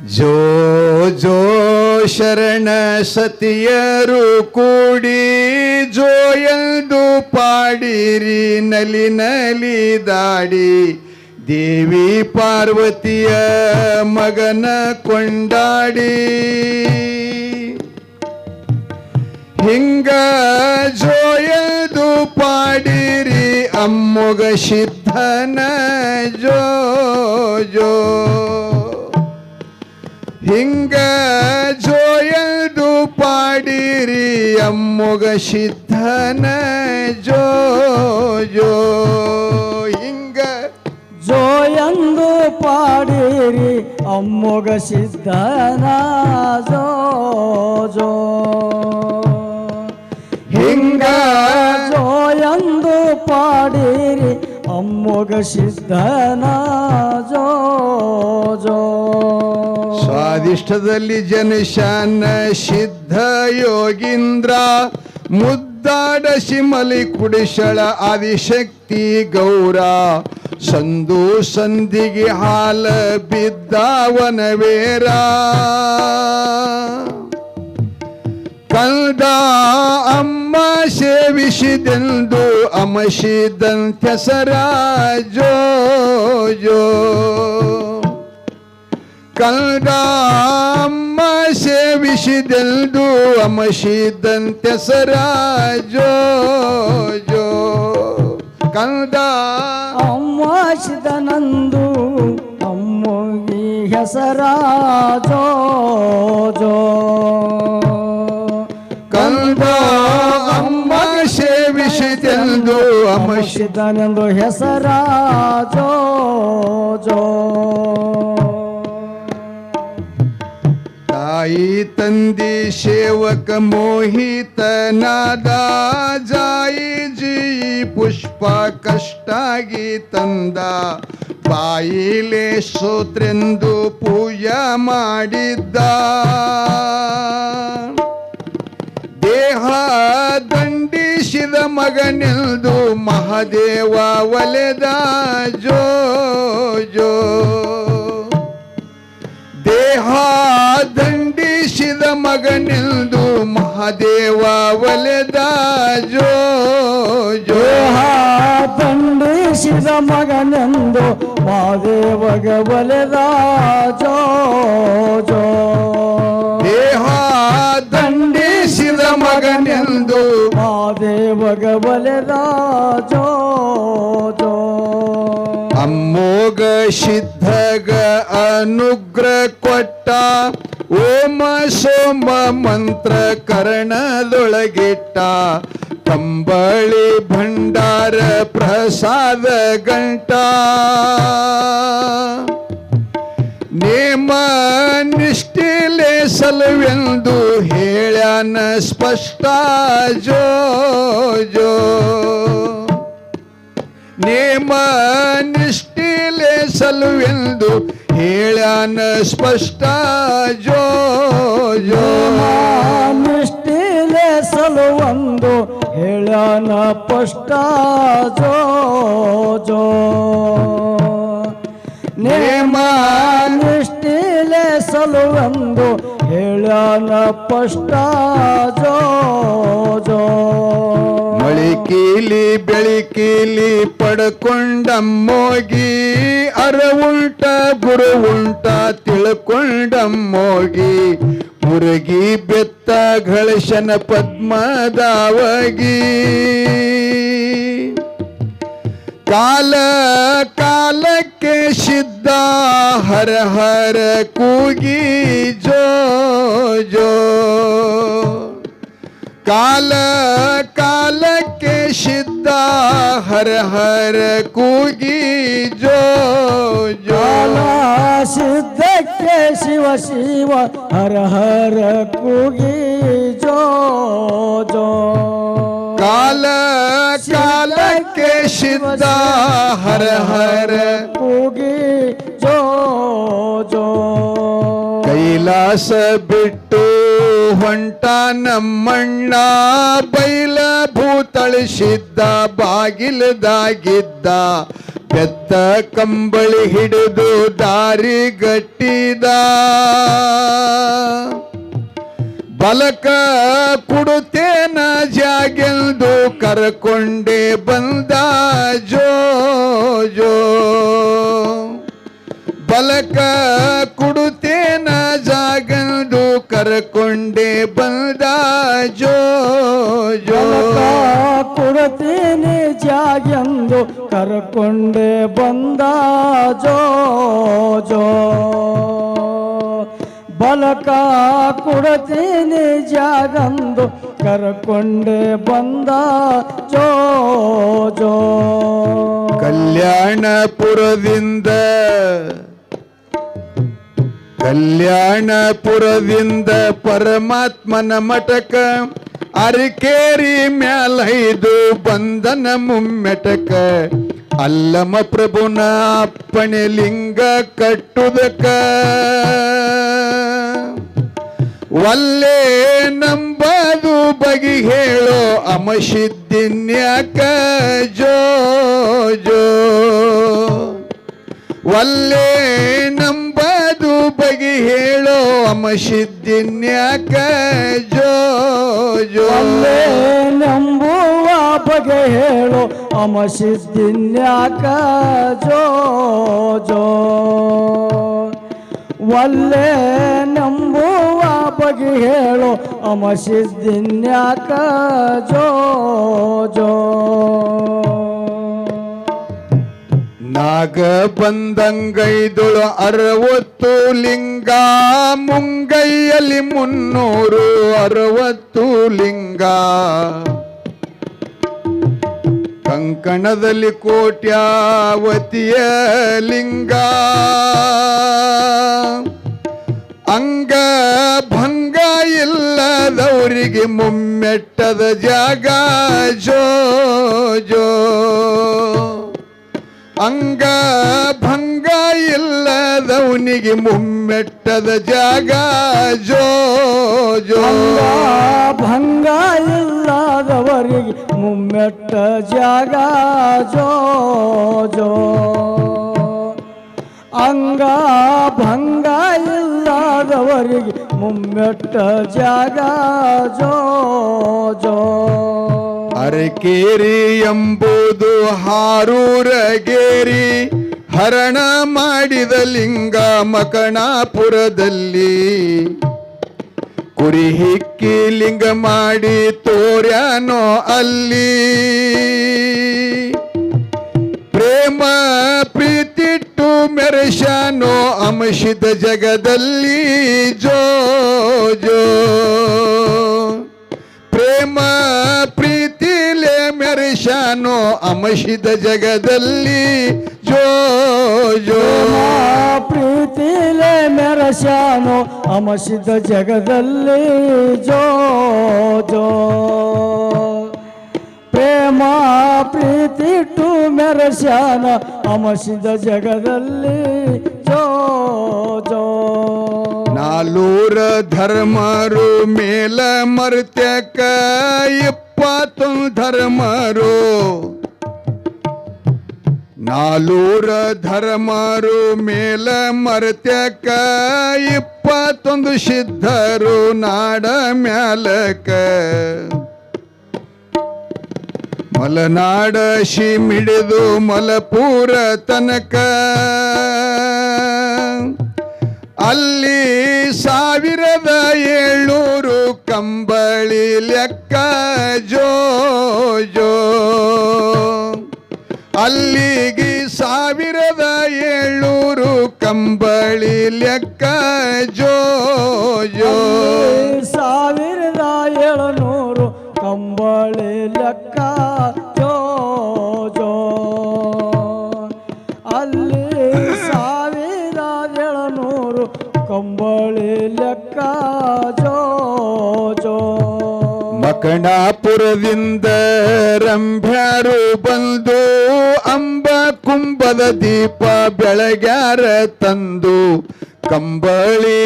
ಜೋ ಜೋ ಶರಣ ಸತಿಯರು ಕೂಡಿ ಜೋ ಎಂದು ಪಾಡಿರಿ ನಲಿ ನಲಿ ದಾಡಿ ದೇವಿ ಪಾರ್ವತಿಯ ಮಗನ ಕೊಂಡಾಡಿ ಹಿಂಗ ಜೋ ಎಂದು ಪಾಡಿರಿ ಅಮ್ಮೊಗ ಸಿದ್ಧನ ಜೋ ಜೋ ಹಿಂಗ ಜೋ ಎಂದು ಪಾಡಿರಿ ಅಮ್ಮೊಗ ಸಿದ್ಧನ ಜೋ ಜೋ ಹಿಂಗ ಜೋ ಎಂದು ಪಾಡಿರಿ ಅಮ್ಮೊಗ ಸಿದ್ಧನ ಜೋ ಜೋ ಹಿಂಗ ಜೋ ಎಂದು ಪಾಡಿರಿ ಅಮ್ಮೊಗ ಸಿದ್ಧನ ಜೋ ಜೋ ಸ್ವಾದಿಷ್ಟದಲ್ಲಿ ಜನಶಾನ ಸಿದ್ಧ ಯೋಗೀಂದ್ರ ಮುದ್ದಾಡ ಶಿಮಲಿ ಕುಡಿಶಳ ಆದಿಶಕ್ತಿ ಗೌರ ಸಂದು ಸಂಧಿಗೆ ಹಾಲ ಬಿದ್ದಾವನವೇರ ಕಲ್ದ ಅಮ್ಮ ಸೇವಿಸಿದೆಂದು ಅಮಶಿದಂತ್ಯಸರ ಜೋ ಜೋ ಕಲ್ದ ಅಮ್ಮ ಸೇವಿಸಿದೆಂದು ಅಮಶಿದಂತ್ಯಸರ ಜೋ ಜೋ ಕಲ್ದ ಅಮ್ಮಶಿದನಂದು ಅಮ್ಮೊಗಿ ಹೆಸರ ಜೋ ಜೋ ಕಲ್ದ ಅಮ್ಮ ಸೇವಿಸಿದೆಂದು ಅಮ್ಮಶಿದನೆಂದು ಹೆಸರ ಜೋ ಜೋ ತಾಯಿ ತಂದಿ ಸೇವಕ ಮೋಹಿತನಾದ ಜಾಯಿ ಜಿ ಪುಷ್ಪ ಕಷ್ಟಾಗಿ ತಂದ ಬಾಯಿಲೆ ಸೋತ್ರೆಂದು ಪೂಜಾ ಮಾಡಿದ್ದ ದೇಹ ದಂಡಿಸಿದ ಮಗನೆಂದು ಮಹಾದೇವ ಒಲೆದ ಜೋ ಜೋ ದೇಹ ದಂಡಿಸಿದ ಮಗನೆಂದು ಮಹಾದೇವ ಒಲೆದ ಜೋ ಜೋ ದಂಡಿಸಿದ ಮಗನೆಂದು ಮಹಾದೇವಗ ಒಲೆದ ಜೋ ಜೋ ದೇಹ ದಂಡಿಸಿದ ಮಗನೆಂದು ಮಹಾದೇವಗ ಒಲೆದ ಜೋ ಜೋ ಅಮ್ಮೋಗ ಸಿದ್ಧಗ ಅನುಗ್ರಹ ಕೊಟ್ಟ ಓಮ ಸೋಮ ಮಂತ್ರ ಕರ್ಣದೊಳಗಿಟ್ಟ ಕಂಬಳಿ ಭಂಡಾರ ಪ್ರಸಾದ ಗಂಟ ನೇಮ ನಿಷ್ಠಿಲೆ ಸಲುವೆಂದು ಹೇಳ್ಯಾನ ಸ್ಪಷ್ಟ ಜೋ ಜೋ ನೇಮ ನಿಷ್ಠಿಲೆ ಸಲುವೆಂದು ಹೇಳ್ಯಾನ ಸ್ಪಷ್ಟ ಜೋ ಜೋ ನಿಷ್ಠಿಲೆ ಸಲುವಂದು ಹೇಳ್ಯಾನ ಸ್ಪಷ್ಟ ಜೋ ಜೋ ನೇಮ ನಿಷ್ಠಿಲೆ ಸಲುವಂದು ಹೇಳ್ಯಾನ ಸ್ಪಷ್ಟ ಜೋ ಜೋ ಮಳಿಕೀಲಿ ಬೆಳಿಕೀಲಿ ಪಡ್ಕೊಂಡಮ್ಮೋಗಿ ಅರವುಂಟ ಗುರುವುಂಟ ತಿಳ್ಕೊಂಡಮ್ಮೋಗಿ ಮುರುಗಿ ಬೆತ್ತ ಘಳಶನ ಪದ್ಮದಾವಗಿ ಕಾಲ ಕಾಲಕ್ಕೆ ಸಿದ್ಧ ಹರ ಹರ ಕೂಗಿ ಜೋ ಜೋ ಕಾಲ ಕಾಲಕ್ಕೆ ಸಿದ್ಧ ಹರ ಹರ ಕೂಗಿ ಜೋ ಜೋ ಸಿದ್ಧಕ್ಕೆ ಶಿವ ಶಿವ ಹರ ಹರ ಕೂಗಿ ಜೋ ಜೋ ಕಾಲ ಕಾಲಕ್ಕೆ ಸಿದ್ಧ ಹರ ಹರ ಕೂಗಿ ಜೋ ಜೋ ಕೈಲಾಸ ಬಿಟ್ಟು ಹೊಂಟ ನಮ್ಮಣ್ಣ ಬೈಲ ಭೂತಳಿಸಿದ್ದ ಬಾಗಿಲದಾಗಿದ್ದ ಬೆತ್ತ ಕಂಬಳಿ ಹಿಡಿದು ದಾರಿ ಗಟ್ಟಿದ ಬಲಕ ಕುಡುತ್ತೇನ ಜಾಗೆಂದು ಕರ್ಕೊಂಡೆ ಬಂದ ಜೋ ಜೋ ಬಲಕ ಕುಡುತ್ತೇನ ಜಾಗೆಂದು ಕರ್ಕೊಂಡೆ ಬಂದ ಜೋ ಜೋ ಕೊಡುತ್ತೇನೆ ಜಾಗೆಂದು ಕರ್ಕೊಂಡೆ ಬಂದ ಜೋ ಜೋ ಬಲಕ ಕೊಡುತ್ತೇನೆ ಜಾಗಂದು ಕರ್ಕೊಂಡೆ ಬಂದ ಜೋ ಜೋ ಕಲ್ಯಾಣಪುರದಿಂದ ಪರಮಾತ್ಮನ ಮಠಕ ಅರಿಕೇರಿ ಮ್ಯಾಲೈದು ಬಂದನ ಮುಮ್ಮೆಟಕ ಅಲ್ಲಮ ಪ್ರಭುನ ಅಪ್ಪಣೆ ಲಿಂಗ ಕಟ್ಟುದಕ ಒಲ್ಲೆ ನಂಬದು ಬಗೆ ಹೇಳೋ ಅಮಶಿದ್ದಿನ್ಯಾಕ ಜೋ ಜೋ ಒಲ್ಲೆ ನಂಬದು ಬಗೆ ಹೇಳೋ ಅಮಶಿದ್ದಿನ್ಯಾಕ ಜೋ ಜೋ ಒಲ್ಲೆ ನಂಬುವ ಬಗೆ ಹೇಳು ಅಮಶಿದ್ದಿನ್ಯಾಕ ಜೋ ಜೋ ಒಲ್ಲೆ ನಂಬುವ ಬಗೆ ಹೇಳು ಅಮಶಿದ್ದಿನ್ಯಾಕ ಜೋ ಜೋ ನಾಗ ಬಂದಂಗೈದುಳು 60 ಲಿಂಗ ಮುಂಗೈಯಲ್ಲಿ 360 ಲಿಂಗ ಕಂಕಣದಲ್ಲಿ ಕೋಟ್ಯಾವತಿಯ ಲಿಂಗ ಅಂಗ ಭಂಗ ಇಲ್ಲದವರಿಗೆ ಮುಮ್ಮೆಟ್ಟದ ಜಾಗ ಜೋ ಜೋ ಅಂಗ ಭಂಗ ಇಲ್ಲದವನಿಗೆ ಮುಮ್ಮೆಟ್ಟದ ಜಾಗ ಜೋ ಜೋ ಭಂಗ ಇಲ್ಲದವರಿಗೆ ಮುಮ್ಮೆಟ್ಟ ಜಾಗ ಜೋ ಜೋ ಅಂಗ ಭಂಗ ಇಲ್ಲದವರಿಗೆ ಮುಮ್ಮೆಟ್ಟ ಜಾಗ ಜೋ ಜೋ ಅರಕೇರಿ ಎಂಬುದು ಹಾರೂರಗೇರಿ ಹರಣ ಮಾಡಿದ ಲಿಂಗ ಮಕಣಾಪುರದಲ್ಲಿ ಕುರಿ ಹಿಕ್ಕಿ ಲಿಂಗ ಮಾಡಿ ತೋರ್ಯಾನೋ ಅಲ್ಲಿ ಪ್ರೇಮ ಪ್ರೀತಿಟ್ಟು ಮೆರೆಶಾನೋ ಅಂಶಿದ ಜಗದಲ್ಲಿ ಜೋ ಜೋ ಪ್ರೇಮ ಪ್ರೀತಿಲೆ ಮೆರೆಶಾನೋ ಅಂಶಿದ ಜಗದಲ್ಲಿ ಜೋ ಜೋ ಪ್ರೀತಿಲೆ ಮೆರೆಶಾನೋ ಅಂಶಿದ ಜಗದಲ್ಲಿ ಜೋ ಜೋ ಪ್ರೇಮ ಪ್ರೀತಿಟ್ಟು ಮೆರೆಶಾನ ಅಂಶಿದ ಜಗದಲ್ಲಿ ಜೋ ಜೋ ನಾಲೂರ ಧರ್ಮರು ಮೇಲ ಮರ್ತ್ಯಕ 21 ಧರ್ಮರು ನಾಲೂರ ಧರ್ಮರು ಮೇಲ ಮರ್ತ್ಯಕ 21 ಸಿದ್ಧರು ನಾಡ ಮ್ಯಾಲಕ ಮಲನಾಡ ಶಿಮಿಡಿದು ಮಲಪುರ ತನಕ ಅಲ್ಲಿ 1700 ಕಂಬಳಿ ಲೆಕ್ಕ ಜೋ ಜೋ ಅಲ್ಲಿಗೆ 1700 ಕಂಬಳಿ ಲೆಕ್ಕ ಜೋ ಜೋ 1700 ಕಂಬಳಿ ಲೆಕ್ಕ ಜೋ ಜೋ ಅಲ್ಲಿ 1700 ಕಂಬಳಿ ಲೆಕ್ಕ ಜೋ ಜೋ ಮಕಣಾಪುರದಿಂದ ರಂಭ್ಯಾರು ಬಂದು ಅಂಬ ಕುಂಭದ ದೀಪ ಬೆಳಗ್ಯಾರ ತಂದು ಕಂಬಳಿ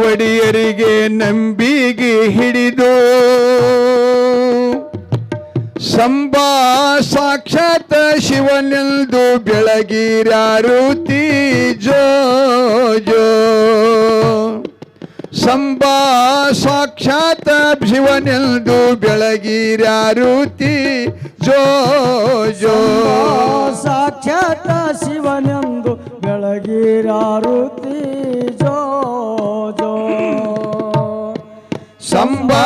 ಒಡಿಯರಿಗೆ ನಂಬಿಗೆ ಹಿಡಿದು ಸಂಬಾ ಸಾಕ್ಷಾತ್ ಶಿವನೆಂದು ಬೆಳಗಿರಾರುತಿ ಜೋ ಜೋ ಸಂಬಾ ಸಾಕ್ಷಾತ್ ಶಿವನೆಂದು ಬೆಳಗಿರಾರುತಿ ಜೋ ಜೋ ಸಾಕ್ಷಾತ್ ಶಿವನೆಂದು ಬೆಳಗಿರಾರುತಿ ಜೋ ಜೋ ಸಂಬಾ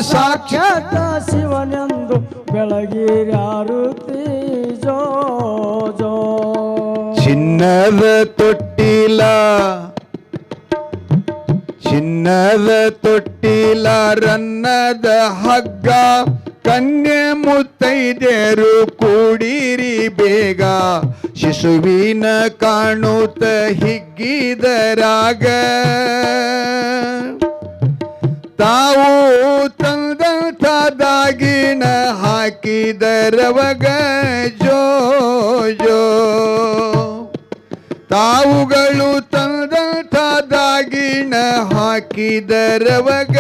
ಸಾಕ್ಷಾತ್ ಸಾಕ್ಷಾತ್ ಶಿವನೆಂದು ಬೆಳಗಿರಾರುತಿ ಜೋ ಜೋ ಚಿನ್ನದ ತೊಟ್ಟಿಲ ಚಿನ್ನದ ತೊಟ್ಟಿಲ ರನ್ನದ ಹಗ್ಗ ಕನ್ಯೆ ಮುತ್ತೈದೆಯರು ಕೂಡಿರಿ ಬೇಗ ಶಿಶುವಿನ ಕಾಣುತ್ತ ಹಿಗ್ಗಿದರಾಗ ತಾವು ತಂದಂಥ ದಾಗಿನ ಹಾಕಿದರವಗ ಜೋ ಜೋ ತಾವುಗಳು ತಂದಂಥ ದಾಗಿನ ಹಾಕಿದರವಗ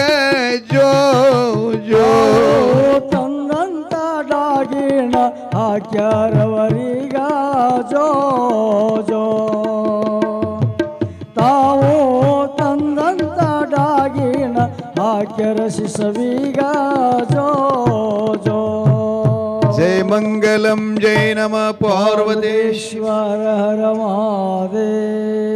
ಜೋ ಜೋ ತಂದಂತ ಡಾಗಿಣ ಹಾಕ್ಯಾರವರೀಗ ಜೋ ಜೋ ತಾವು ತಂದಂತ ಡಾಗಿಣ ಹಾಕ್ಯರ ಶಿಶವೀಗ ಜೋ ಜೋ ಜಯ ಮಂಗಲಂ ಜಯ ನಮ ಪಾರ್ವತೇಶ್ವರ ಹರ ಮಹಾದೇವ